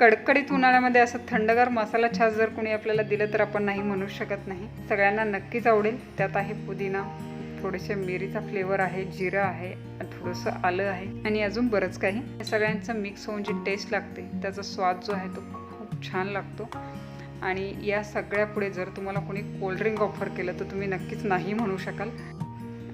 कडकडीत उन्हाळ्यामध्ये असं थंडगार मसाला छास जर कोणी आपल्याला दिलं तर आपण नाही म्हणू शकत नाही. सगळ्यांना नक्कीच आवडेल. त्यात आहे पुदिना, थोडेसे मिरीचा फ्लेवर आहे, जिरं आहे, थोडंसं आलं आहे आणि अजून बरंच काही. हे सगळ्यांचं मिक्स होऊन जी टेस्ट लागते त्याचा स्वाद जो आहे तो खूप छान लागतो. आणि या सगळ्या पुढे जर तुम्हाला कोणी कोल्ड्रिंक ऑफर केलं तर तुम्ही नक्कीच नाही म्हणू शकाल.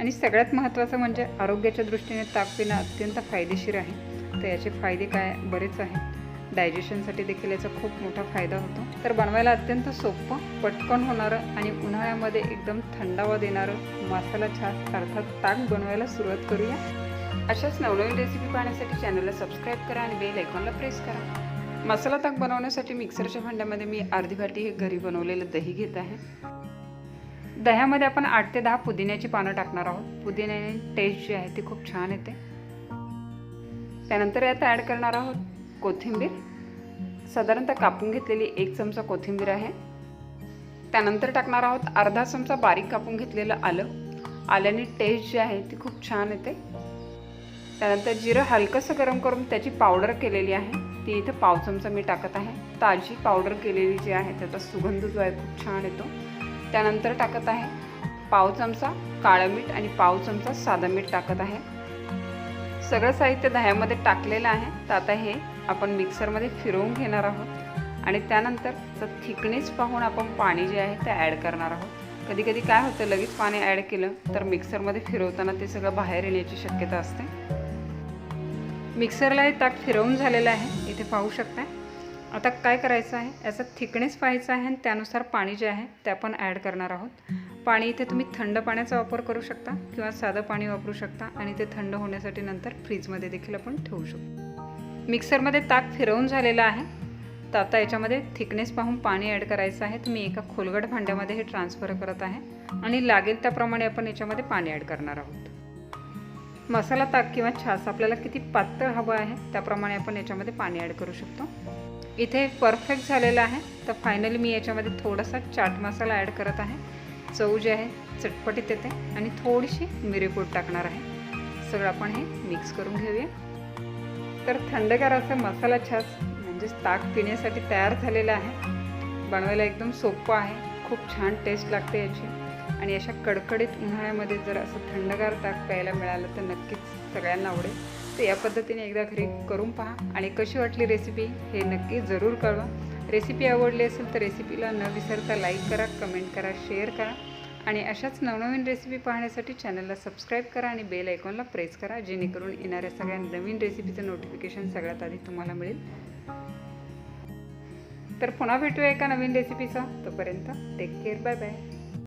आणि सगळ्यात महत्त्वाचं म्हणजे आरोग्याच्या दृष्टीने ताक पिणं अत्यंत फायदेशीर आहे. तर याचे फायदे काय बरेच आहेत. डायजेशनसाठी देखील याचा खूप मोठा फायदा होतो. तर बनवायला अत्यंत सोपं, पटकन होणारं आणि उन्हाळ्यामध्ये एकदम थंडावा देणारं मसाला छास अर्थात ताक बनवायला सुरुवात करूया. अशाच नवनवीन रेसिपी पाहण्यासाठी चॅनलला सबस्क्राईब करा आणि बेल आयकॉनला प्रेस करा. मसाला ताक बनवण्यासाठी मिक्सरच्या भांड्यामध्ये मी अर्धी वाटी हे घरी बनवलेलं दही घेत आहे. दह्यामध्ये आपण 8 ते 10 पुदिन्याची पानं टाकणार आहोत. पुदिन्याने टेस्ट जी आहे ती खूप छान येते. त्यानंतर यात ॲड करणार आहोत कोथिंबीर. साधारणतः कापून घेतलेली 1 चमचा कोथिंबीर आहे. त्यानंतर टाकणार आहोत अर्धा चमचा बारीक कापून घेतलेलं आलं. आल्याने टेस्ट जी आहे ती खूप छान येते. त्यानंतर जिरं हलकंसं गरम करून त्याची पावडर केलेली आहे ती इथे पाव चमचा मी टाकत आहे. ताजी पावडर केलेली जी आहे त्याचा सुगंध जो आहे खूप छान येतो. त्यानंतर टाकत आहे पाव चमचा काळं मीठ आणि पाव चमचा साधं मीठ टाकत आहे. सगळं साहित्य दह्यामध्ये टाकलेलं आहे. तर आता हे आपण मिक्सरमध्ये फिरवून घेणार आहोत आणि त्यानंतर थिकनेस पाहून आपण पाणी जे आहे ते ॲड करणार आहोत. कधी कधी काय होतं, लगेच पाणी ॲड केलं तर मिक्सरमध्ये फिरवताना ते सगळं बाहेर येण्याची शक्यता असते. मिक्सरला हे ताक फिरवून झालेलं आहे, इथे पाहू शकता. आता काय करायचं आहे, याचा थिकनेस पाहायचा आहे आणि त्यानुसार पाणी जे आहे ते आपण ॲड करणार आहोत. पाणी इथे तुम्ही थंड पाण्याचा वापर करू शकता किंवा साधं पाणी वापरू शकता आणि ते थंड होण्यासाठी नंतर फ्रीजमध्ये देखील आपण ठेवू शकतो. मिक्सरमध्ये ताक फिरवून झालेलं आहे. तर आता याच्यामध्ये थिकनेस पाहून पाणी ॲड करायचं आहे. तुम्ही एका खोलगट भांड्यामध्ये हे ट्रान्सफर करत आहे आणि लागेल त्याप्रमाणे आपण याच्यामध्ये पाणी ॲड करणार आहोत. मसाला ताक किंवा छास आपल्याला किती पातळ हवं आहे त्याप्रमाणे आपण याच्यामध्ये पाणी ॲड करू शकतो. इथे परफेक्ट झालेलं आहे. तर फायनली मी याच्यामध्ये थोडासा चाट मसाला ॲड करत आहे. चव जी आहे चटपटीत येते आणि थोडीशी मिरीपूड टाकणार आहे. सगळं आपण हे मिक्स करून घेऊया. तर थंडगार असं मसाला छास म्हणजेच ताक पिण्यासाठी तयार झालेलं आहे. बनवायला एकदम सोपं आहे, खूप छान टेस्ट लागते याची. आणि अशा कडकडीत उन्हाळ्यामध्ये जर असं थंडगार ताक प्यायला मिळालं तर नक्कीच सगळ्यांना आवडेल. तर या पद्धतीने एकदा घरी करून पहा आणि कशी वाटली रेसिपी हे नक्की जरूर कळवा. रेसिपी आवडली असेल तर रेसिपीला न विसरता लाईक करा, कमेंट करा, शेअर करा आणि अशाच नवनवीन रेसिपी पाहण्यासाठी चॅनलला सबस्क्राईब करा आणि बेल आयकॉनला प्रेस करा, जेणेकरून येणाऱ्या सगळ्या नवीन रेसिपीचं नोटिफिकेशन सगळ्यात आधी तुम्हाला मिळेल. तर पुन्हा भेटूया एका नवीन रेसिपीचा. तोपर्यंत टेक केअर, बाय बाय.